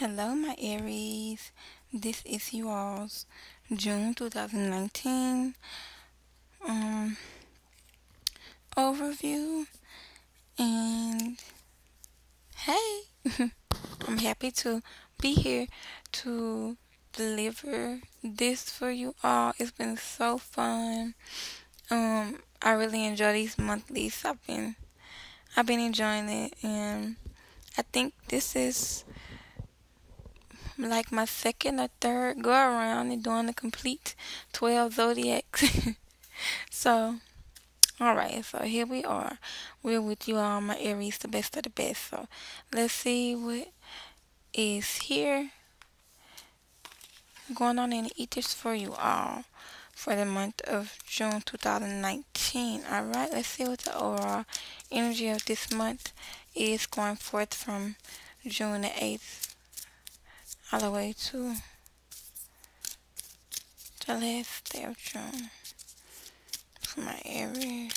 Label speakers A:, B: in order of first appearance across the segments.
A: Hello, my Aries. This is you all's June 2019 um, overview. And hey, I'm happy to be here to deliver this for you all. It's been so fun. I really enjoy these monthlies. I've been enjoying it, and I think this is like my second or third go around and doing the complete 12 zodiacs. So, alright, so here we are. We're with you all, my Aries, the best of the best. So, let's see what is here going on in the ethers for you all for the month of June 2019. Alright, let's see what the overall energy of this month is going forth from June the 8th all the way to the last day of June for my Aries.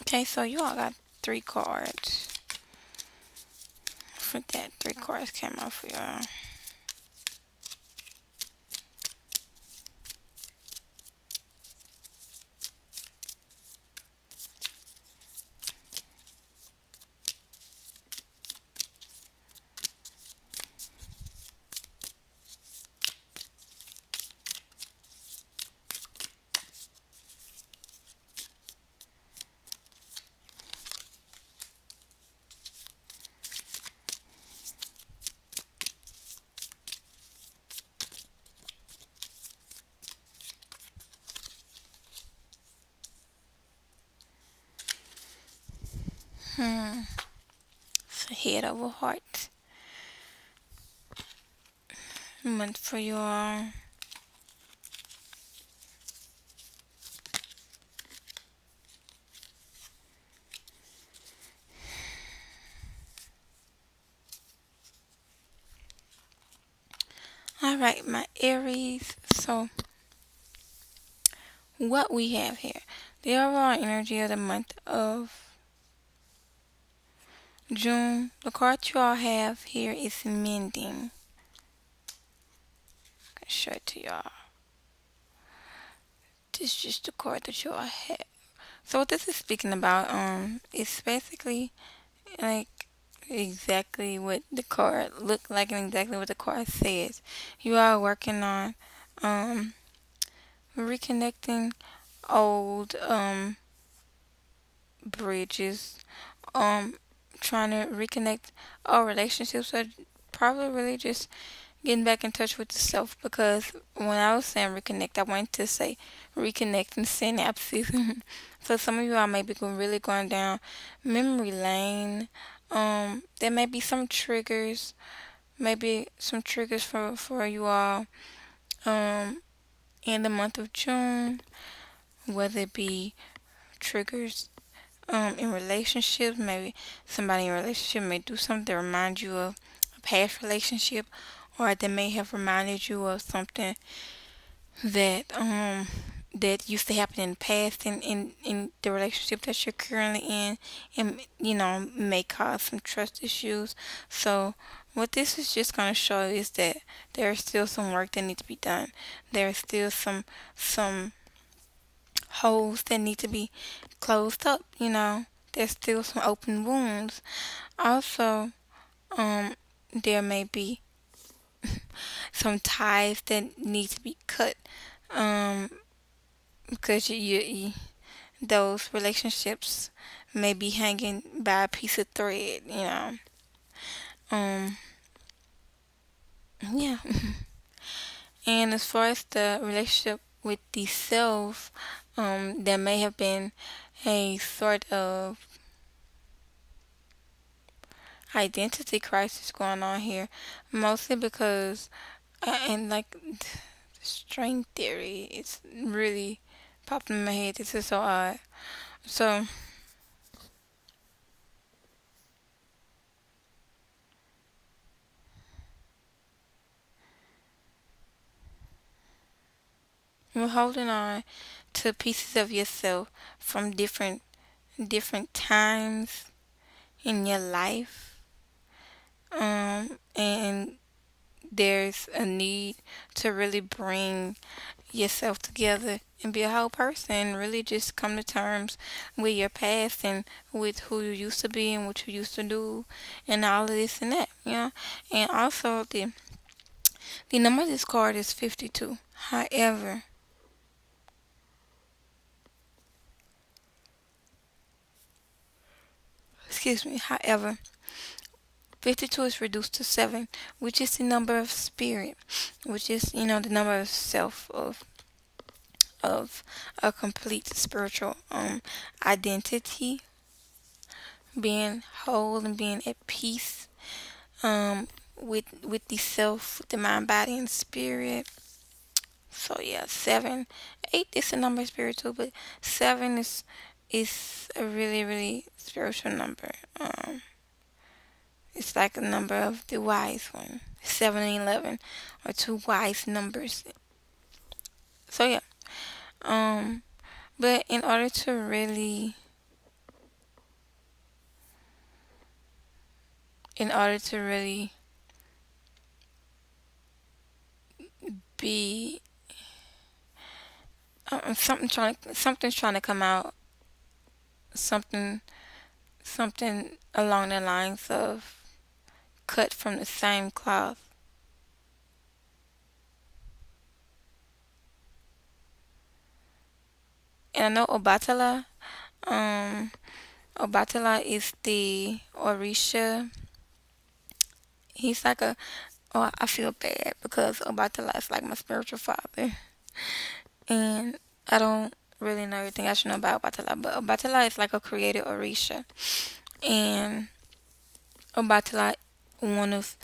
A: Okay, so you all got three cards. For that, three cards came out for y'all. Hmm. So head over heart. Month for you all. Alright, my Aries. So what we have here. The overall energy of the month of June. The card you all have here is mending. I can show it to y'all. This is just the card that you all have. So what this is speaking about, it's basically like exactly what the card looked like and exactly what the card says. You are working on um reconnecting old bridges, um trying to reconnect old relationships, or probably really just getting back in touch with yourself, because when I was saying reconnect, I wanted to say reconnect and synapses. So some of you all may be really going down memory lane. There may be some triggers, maybe some triggers for you all um, in the month of June, whether it be triggers in relationships. Maybe somebody in a relationship may do something to remind you of a past relationship, or they may have reminded you of something that that used to happen in the past in the relationship that you're currently in, and may cause some trust issues. So what this is just going to show is that there is still some work that needs to be done. There is still some holes that need to be closed up. There's still some open wounds. Also, there may be some ties that need to be cut. Um, because those relationships may be hanging by a piece of thread. Um, And as far as the relationship with the self, there may have been a sort of identity crisis going on here, mostly because, and like string theory, it's really popped in my head. This is so odd. So you're holding on to pieces of yourself from different times in your life, and there's a need to really bring yourself together and be a whole person. Really just come to terms with your past and with who you used to be and what you used to do and all of this and that, you know. And also the number of this card is 52. However, excuse me, however, 52 is reduced to 7, which is the number of spirit, which is, the number of self, of a complete spiritual identity, being whole and being at peace, with the self, with the mind, body, and spirit. So yeah, 7, 8 is a number of spirit too, but 7 is a really really spiritual number. It's like a number of the wise one. 7 and 11 are two wise numbers. So yeah, um, but in order to really be something's trying to come out, something something along the lines of cut from the same cloth. And I know um, Obatala is the Orisha. He's like oh, I feel bad because Obatala is like my spiritual father. And I don't really know everything I should know about Obatala, but Obatala is like a created Orisha. And Obatala, one of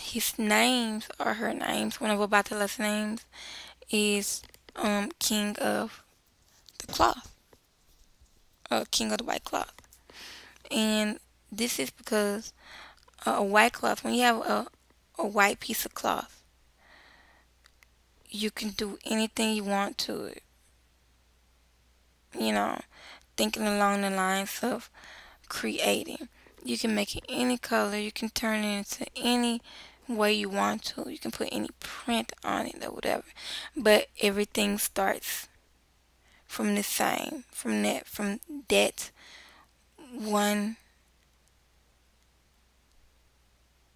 A: his names or her names, one of Obatala's names is King of the Cloth, or King of the White Cloth. And this is because a white cloth, when you have a white piece of cloth, you can do anything you want to it. You know, thinking along the lines of creating. You can make it any color, you can turn it into any way you want to. You can put any print on it or whatever. But everything starts from the same, from that one,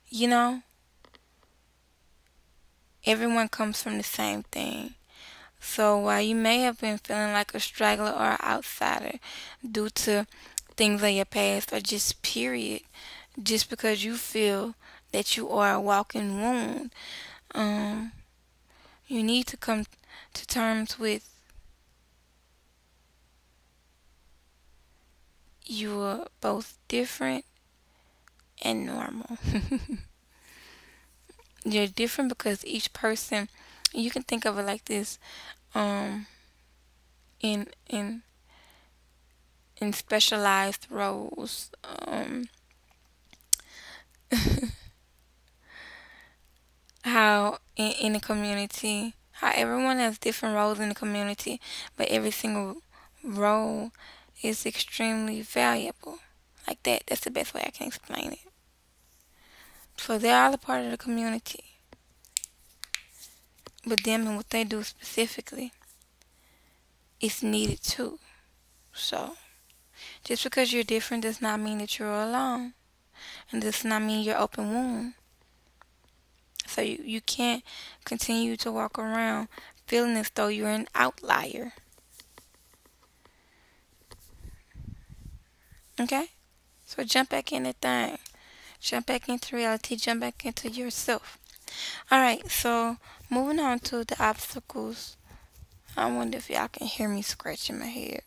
A: you know, everyone comes from the same thing. So while you may have been feeling like a straggler or an outsider due to things of your past or just period, just because you feel that you are a walking wound, um, you need to come to terms with you are both different and normal. You're different because each person, you can think of it like this, um, in in in specialized roles. How in the community, how everyone has different roles in the community, but every single role is extremely valuable. Like that. That's the best way I can explain it. So they're all a part of the community. But them and what they do specifically is needed too. So just because you're different does not mean that you're alone. And does not mean you're open wound. So you can't continue to walk around feeling as though you're an outlier. Okay? So jump back in the thing. Jump back into reality. Jump back into yourself. All right, so moving on to the obstacles. I wonder if y'all can hear me scratching my head.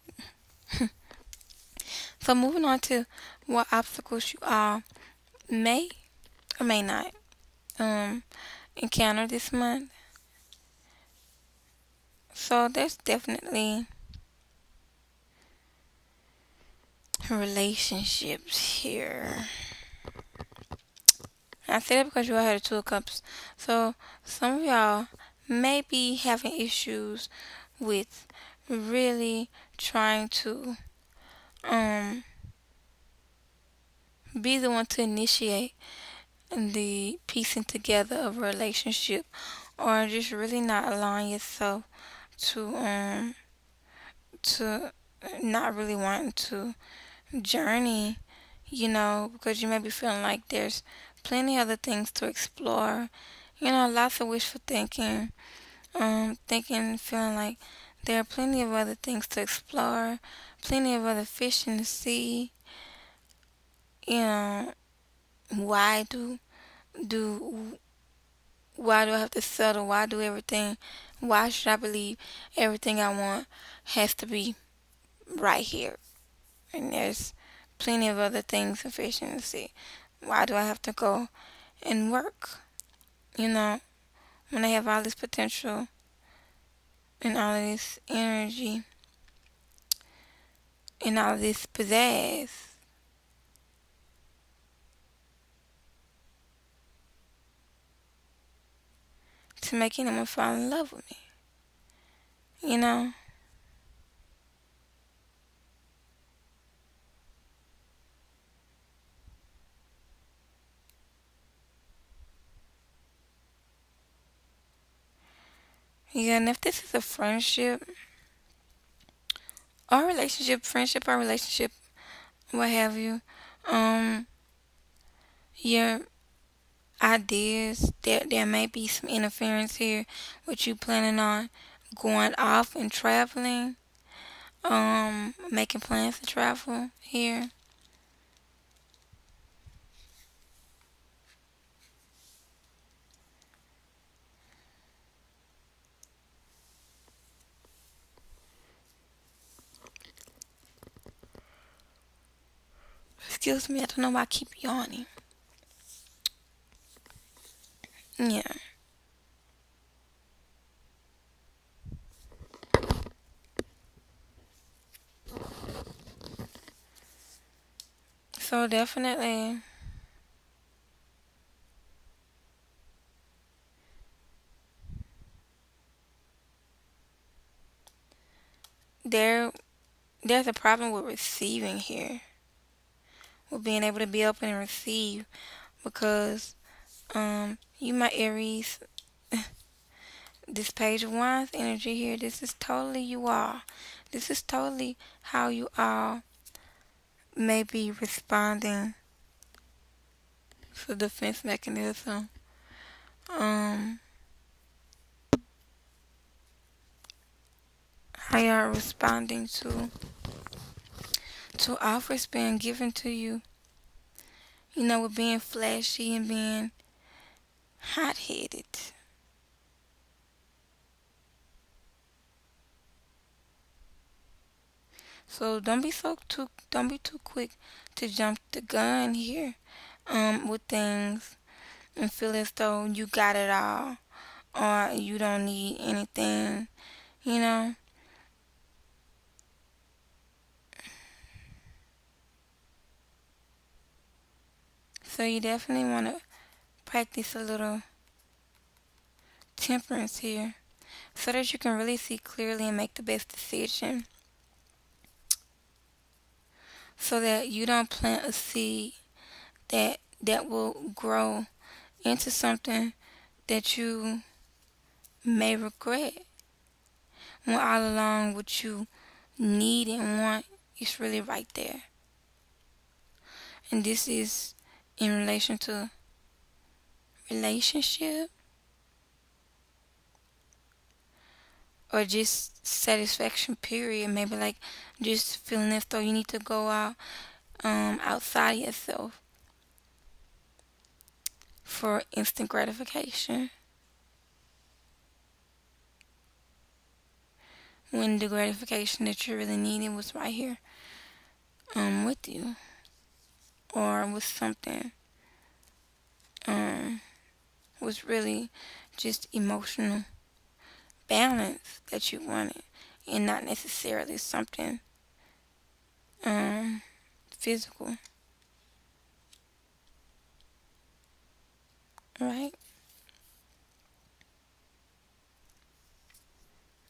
A: So moving on to what obstacles you all may or may not um encounter this month. So there's definitely relationships here. I say that because you all had a two of cups. So some of y'all may be having issues with really trying to um be the one to initiate the piecing together of a relationship, or just really not allowing yourself to to not really wanting to journey, because you may be feeling like there's plenty other things to explore, lots of wishful thinking, feeling like there are plenty of other things to explore, plenty of other fish in the sea. you know why do why do I have to settle? Why should I believe everything I want has to be right here? And there's plenty of other things sufficient to see. Why do I have to go and work? You know, when I have all this potential and all of this energy and all of this pizzazz to make anyone fall in love with me. You know? Yeah, and if this is a friendship or relationship, what have you, um, your ideas, there may be some interference here with you planning on going off and traveling, making plans to travel here. Excuse me, I don't know why I keep yawning. Yeah. So definitely there there's a problem with receiving here. With being able to be open and receive, because you my Aries, this page of wands energy here, this is totally you all. This is totally how you all may be responding to defense mechanism. Um how you are responding to offers being given to you, with being flashy and being hot headed. So don't be too quick to jump the gun here with things and feel as though you got it all or you don't need anything, you know. So you definitely want to practice a little temperance here so that you can really see clearly and make the best decision, so that you don't plant a seed that will grow into something that you may regret, when all along what you need and want is really right there. And this is in relation to relationship or just satisfaction period. Maybe like just feeling as though you need to go out outside yourself for instant gratification when the gratification that you really needed was right here with you, or was something um was really just emotional balance that you wanted, and not necessarily something um physical, right?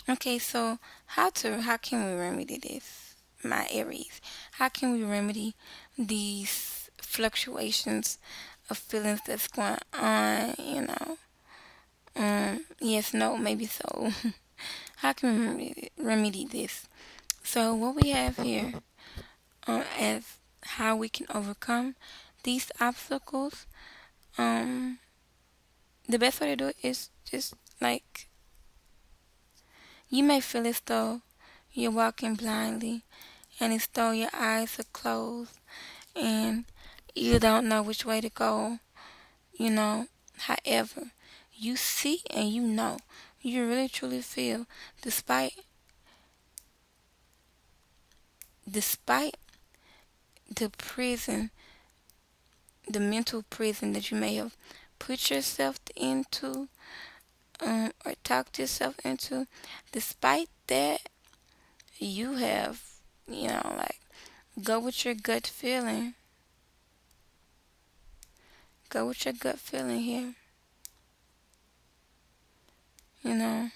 A: Okay, so how can we remedy this, my Aries? How can we remedy these fluctuations of feelings that's going on? Yes, no, maybe so. How can we remedy this? So what we have here, as how we can overcome these obstacles, um, the best way to do it is just like, you may feel as though you're walking blindly, and as though your eyes are closed and you don't know which way to go, you know. However, you see and you know, you really truly feel, despite despite the prison, the mental prison that you may have put yourself into, or talked yourself into, despite that, you have, like, go with your gut feeling. Go with your gut feeling here. You know,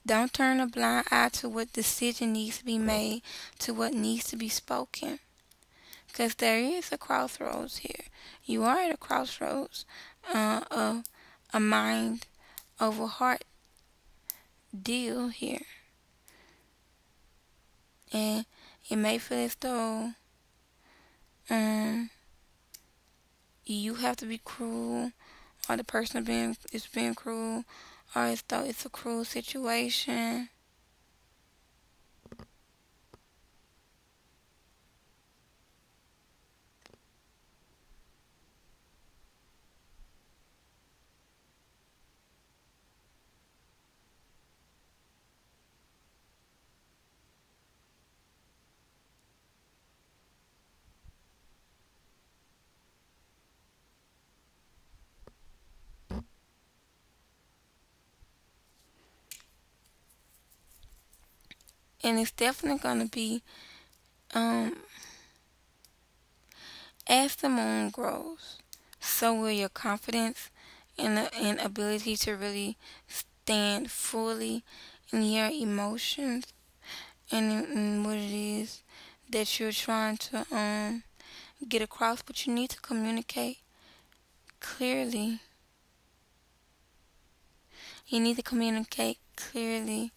A: don't turn a blind eye to what decision needs to be made, to what needs to be spoken. Because there is a crossroads here. You are at a crossroads of a mind over heart deal here. And it may feel as though um, you have to be cruel, or the person is being cruel, or as though it's a cruel situation. And it's definitely going to be, um, as the moon grows, so will your confidence and ability to really stand fully in your emotions, and in what it is that you're trying to get across. But you need to communicate clearly. You need to communicate clearly,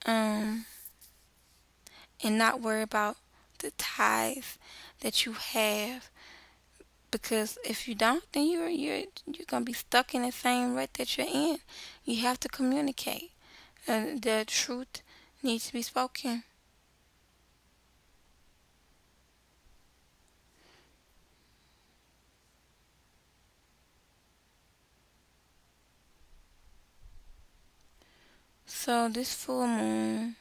A: um, and not worry about the ties that you have. Because if you don't, then you're gonna be stuck in the same rut that you're in. You have to communicate. The truth needs to be spoken. So this full moon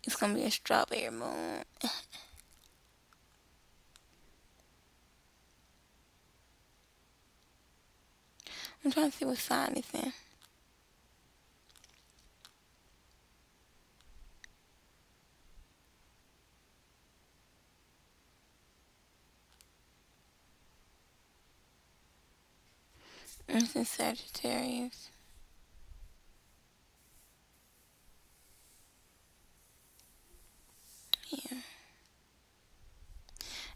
A: is gonna be a strawberry moon. I'm trying to see what sign it's in. It's in Sagittarius. Yeah.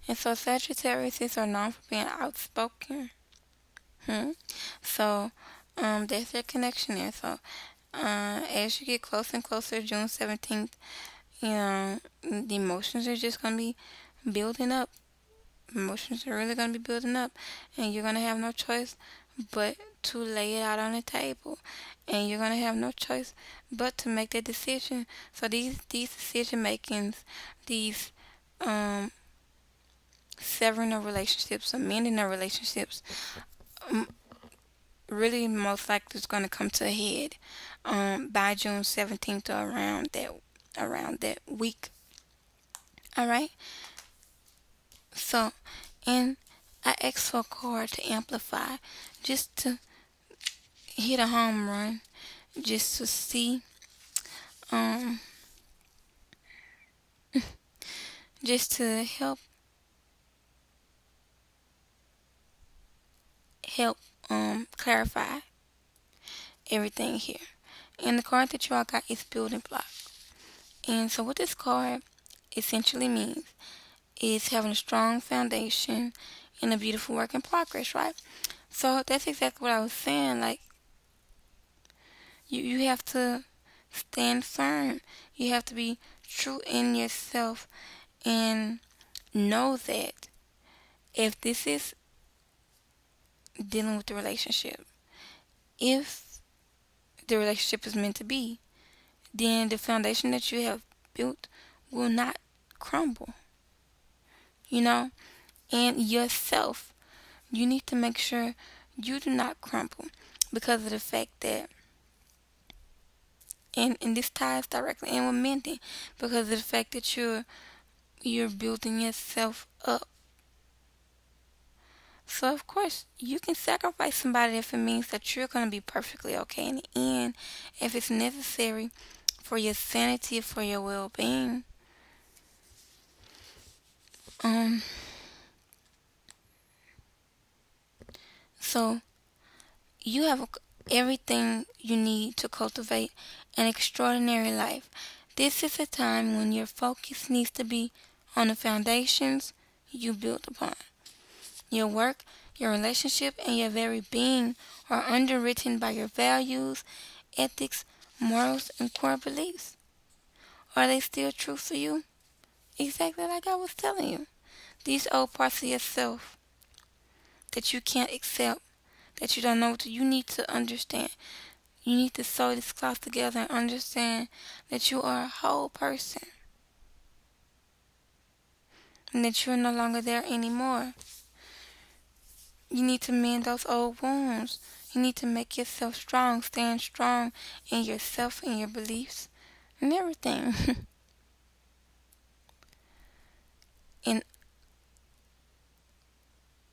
A: And so Sagittarius are known for being outspoken. So that's their connection there. So as you get closer and closer to June 17th, the emotions are just gonna be building up. Emotions are really gonna be building up, and you're gonna have no choice but to lay it out on the table, and you're gonna have no choice but to make that decision. So these decision makings, these um severing of relationships, amending of relationships, um, really most likely is gonna come to a head by June 17th or around that week. All right. So, and I asked for a card to amplify, just to hit a home run, just to see, um, just to help clarify everything here. And the card that you all got is building block. And so what this card essentially means is having a strong foundation and a beautiful work in progress, right? So that's exactly what I was saying. Like you have to stand firm. You have to be true in yourself and know that if this is dealing with the relationship, if the relationship is meant to be, then the foundation that you have built will not crumble, you know? And yourself, you need to make sure you do not crumble because of the fact that, and this ties directly in with mending, because of the fact that you're building yourself up. So of course you can sacrifice somebody if it means that you're gonna be perfectly okay in the end, if it's necessary for your sanity, for your well-being. Um. So you have everything you need to cultivate an extraordinary life. This is a time when your focus needs to be on the foundations you built upon. Your work, your relationship, and your very being are underwritten by your values, ethics, morals, and core beliefs. Are they still true for you? Exactly like I was telling you. These old parts of yourself that you can't accept, that you don't know what to, you need to understand. You need to sew this cloth together and understand that you are a whole person and that you're no longer there anymore. You need to mend those old wounds. You need to make yourself strong, stand strong in yourself and your beliefs and everything. And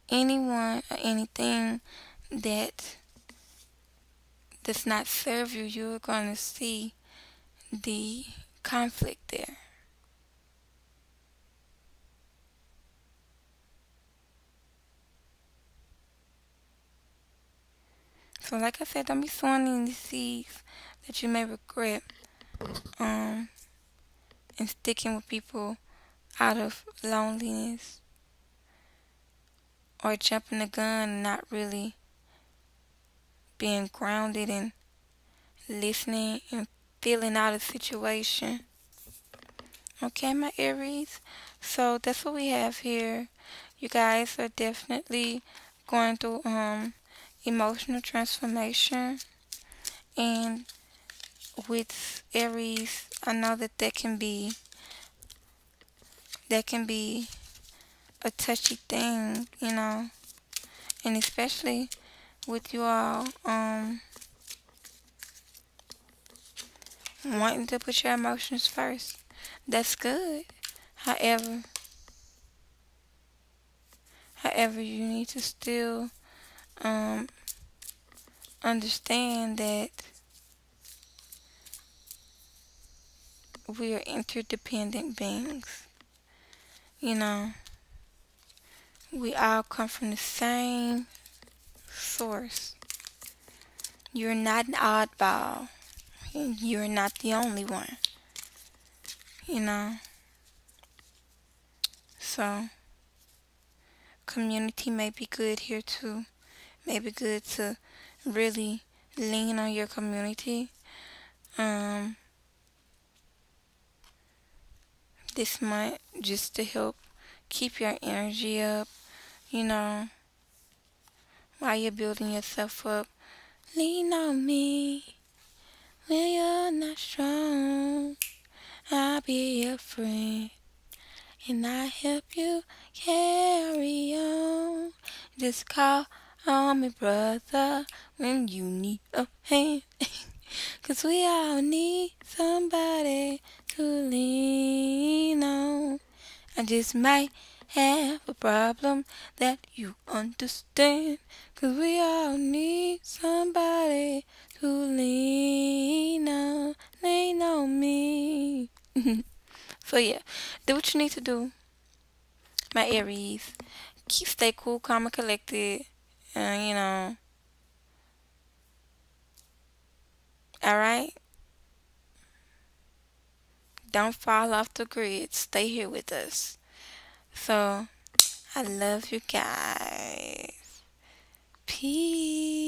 A: anyone or anything that does not serve you, you're going to see the conflict there. So like I said, don't be sowing any seeds that you may regret, um, and sticking with people out of loneliness, or jumping the gun and not really being grounded and listening and feeling out a situation. Okay, my Aries. So that's what we have here. You guys are definitely going through emotional transformation, and with Aries, I know that that can be a touchy thing, and especially with you all wanting to put your emotions first. That's good. However, however, you need to still um understand that we are interdependent beings. You know, we all come from the same source. You're not an oddball. And you're not the only one. You know, so community may be good here too. May be good to really lean on your community. Um, this month just to help keep your energy up. You know, while you're building yourself up, Lean on me when you're not strong. I'll be your friend and I help you carry on. Just call on me, brother, when you need a hand. 'Cause we all need somebody to lean on. I just might have a problem that you understand. 'Cause we all need somebody to lean on me. So yeah, do what you need to do, my Aries. Stay cool, calm, and collected. You know, all right. Don't fall off the grid. Stay here with us. So I love you guys. Peace.